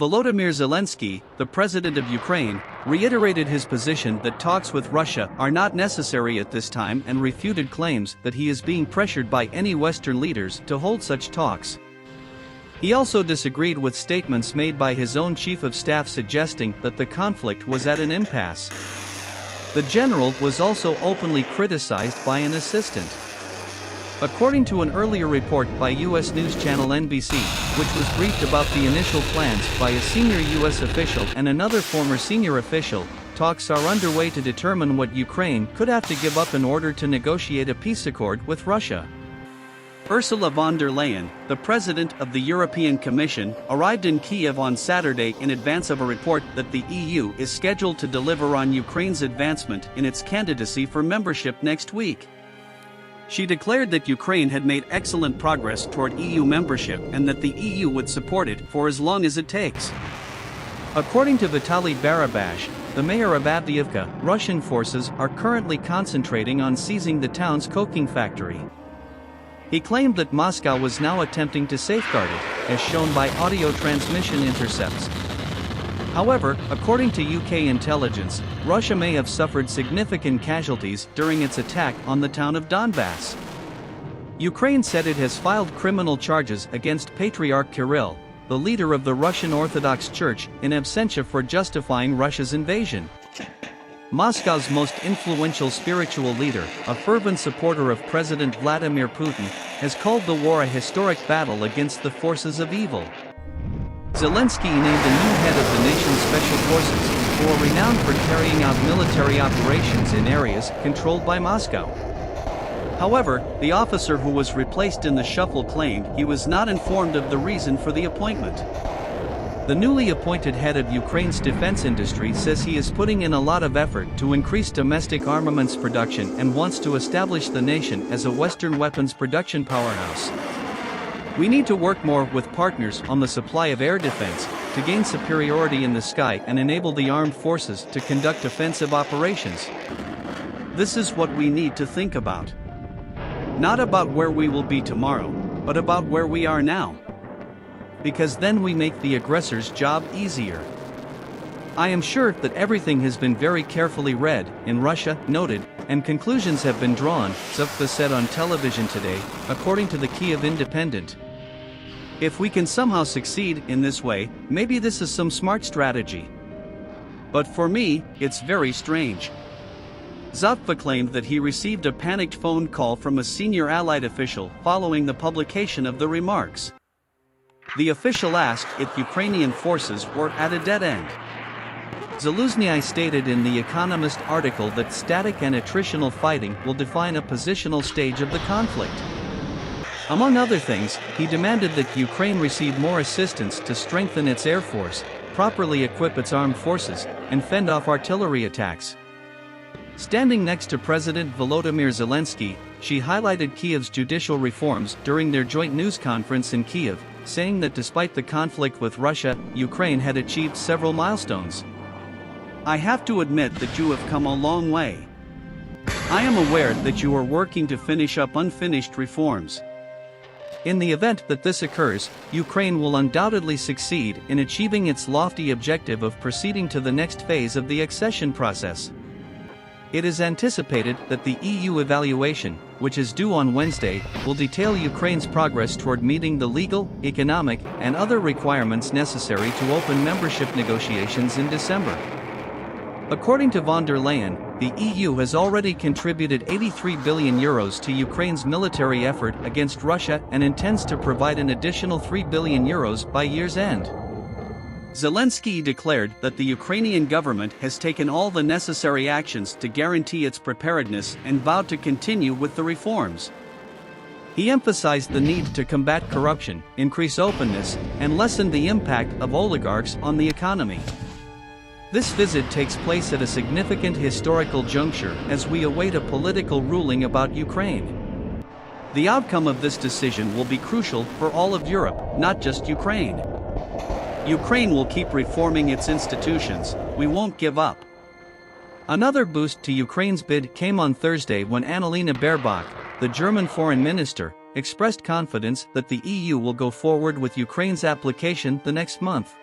Volodymyr Zelenskiy, the president of Ukraine, reiterated his position that talks with Russia are not necessary at this time and refuted claims that he is being pressured by any Western leaders to hold such talks. He also disagreed with statements made by his own chief of staff suggesting that the conflict was at an impasse. The general was also openly criticized by an assistant. According to an earlier report by U.S. news channel NBC, which was briefed about the initial plans by a senior U.S. official and another former senior official, talks are underway to determine what Ukraine could have to give up in order to negotiate a peace accord with Russia. Ursula von der Leyen, the president of the European Commission, arrived in Kiev on Saturday in advance of a report that the EU is scheduled to deliver on Ukraine's advancement in its candidacy for membership next week. She declared that Ukraine had made excellent progress toward EU membership and that the EU would support it for as long as it takes. According to Vitaly Barabash, the mayor of Avdiivka, Russian forces are currently concentrating on seizing the town's coking factory. He claimed that Moscow was now attempting to safeguard it, as shown by audio transmission intercepts. However, according to UK intelligence, Russia may have suffered significant casualties during its attack on the town of Donbass. Ukraine said it has filed criminal charges against Patriarch Kirill, the leader of the Russian Orthodox Church, in absentia for justifying Russia's invasion. Moscow's most influential spiritual leader, a fervent supporter of President Vladimir Putin, has called the war a historic battle against the forces of evil. Zelensky named a new head of the nation's special forces, who are renowned for carrying out military operations in areas controlled by Moscow. However, the officer who was replaced in the shuffle claimed he was not informed of the reason for the appointment. The newly appointed head of Ukraine's defense industry says he is putting in a lot of effort to increase domestic armaments production and wants to establish the nation as a Western weapons production powerhouse. We need to work more with partners on the supply of air defense to gain superiority in the sky and enable the armed forces to conduct offensive operations. This is what we need to think about. Not about where we will be tomorrow, but about where we are now. Because then we make the aggressor's job easier. I am sure that everything has been very carefully read, in Russia, noted, and conclusions have been drawn, Zhukva said on television today, according to the Kyiv Independent. If we can somehow succeed in this way, maybe this is some smart strategy. But for me, it's very strange. Zhukva claimed that he received a panicked phone call from a senior Allied official following the publication of the remarks. The official asked if Ukrainian forces were at a dead end. Zelenskyy stated in The Economist article that static and attritional fighting will define a positional stage of the conflict. Among other things, he demanded that Ukraine receive more assistance to strengthen its air force, properly equip its armed forces, and fend off artillery attacks. Standing next to President Volodymyr Zelenskiy, she highlighted Kyiv's judicial reforms during their joint news conference in Kyiv, saying that despite the conflict with Russia, Ukraine had achieved several milestones. I have to admit that you have come a long way. I am aware that you are working to finish up unfinished reforms. In the event that this occurs, Ukraine will undoubtedly succeed in achieving its lofty objective of proceeding to the next phase of the accession process. It is anticipated that the EU evaluation, which is due on Wednesday, will detail Ukraine's progress toward meeting the legal, economic, and other requirements necessary to open membership negotiations in December. According to von der Leyen, the EU has already contributed €83 billion to Ukraine's military effort against Russia and intends to provide an additional €3 billion by year's end. Zelensky declared that the Ukrainian government has taken all the necessary actions to guarantee its preparedness and vowed to continue with the reforms. He emphasized the need to combat corruption, increase openness, and lessen the impact of oligarchs on the economy. This visit takes place at a significant historical juncture as we await a political ruling about Ukraine. The outcome of this decision will be crucial for all of Europe, not just Ukraine. Ukraine will keep reforming its institutions. We won't give up. Another boost to Ukraine's bid came on Thursday when Annalena Baerbock, the German foreign minister, expressed confidence that the EU will go forward with Ukraine's application the next month.